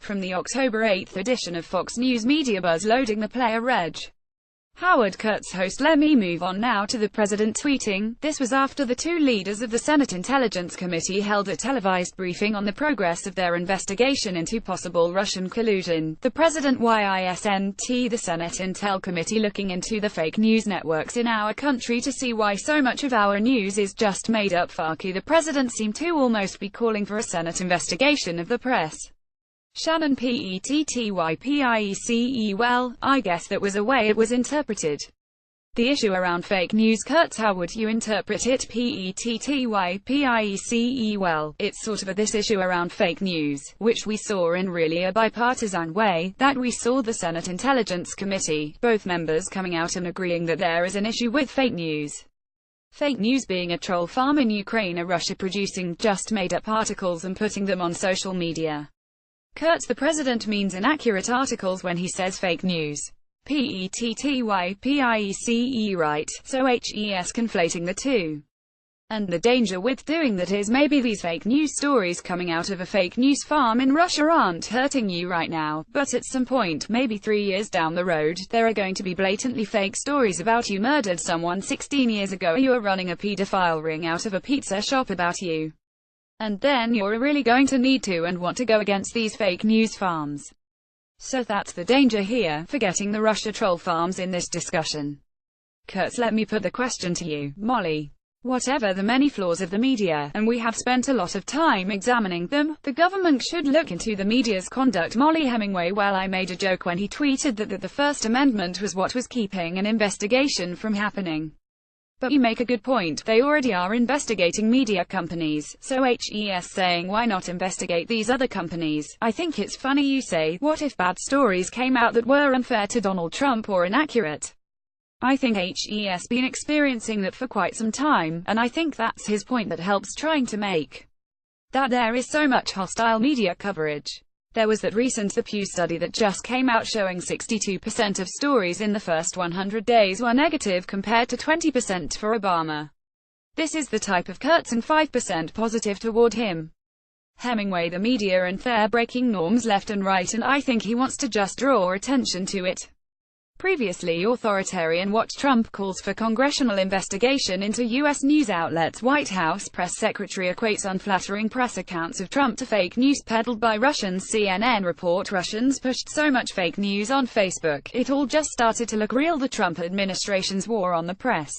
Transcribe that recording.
From the October 8 edition of Fox News Media Buzz loading the player Reg. Howard Kurtz host. Let me move on now to the president tweeting. This was after the two leaders of the Senate Intelligence Committee held a televised briefing on the progress of their investigation into possible Russian collusion. The president YISNT the Senate Intel Committee looking into the fake news networks in our country to see why so much of our news is just made up. Farkey the president seemed to almost be calling for a Senate investigation of the press. Shannon PETTYPIECE. Well, I guess that was a way it was interpreted. The issue around fake news. Kurtz, how would you interpret it? PETTYPIECE. Well, it's sort of this issue around fake news, which we saw in really a bipartisan way, that we saw the Senate Intelligence Committee, both members coming out and agreeing that there is an issue with fake news. Fake news being a troll farm in Ukraine or Russia producing just made-up articles and putting them on social media. Kurtz, the president means inaccurate articles when he says fake news. PETTYPIECE. Right, so HES conflating the two. And the danger with doing that is maybe these fake news stories coming out of a fake news farm in Russia aren't hurting you right now, but at some point, maybe 3 years down the road, there are going to be blatantly fake stories about you murdered someone 16 years ago, or you are running a pedophile ring out of a pizza shop about you. And then you're really going to need to and want to go against these fake news farms. So that's the danger here, forgetting the Russia troll farms in this discussion. Kurtz, let me put the question to you, Molly. Whatever the many flaws of the media, and we have spent a lot of time examining them, the government should look into the media's conduct. Molly Hemingway. Well, I made a joke when he tweeted that the First Amendment was what was keeping an investigation from happening. But you make a good point, they already are investigating media companies, so HES saying why not investigate these other companies. I think it's funny you say, what if bad stories came out that were unfair to Donald Trump or inaccurate? I think HES been experiencing that for quite some time, and I think that's his point that helps trying to make. That there is so much hostile media coverage. There was that recent The Pew study that just came out showing 62% of stories in the first 100 days were negative compared to 20% for Obama. This is the type of Kurtz and 5% positive toward him. Hemingway, the media and they're breaking norms left and right, and I think he wants to just draw attention to it. Previously authoritarian Watch Trump calls for congressional investigation into U.S. news outlets. White House press secretary equates unflattering press accounts of Trump to fake news peddled by Russians. CNN report Russians pushed so much fake news on Facebook, it all just started to look real. The Trump administration's war on the press.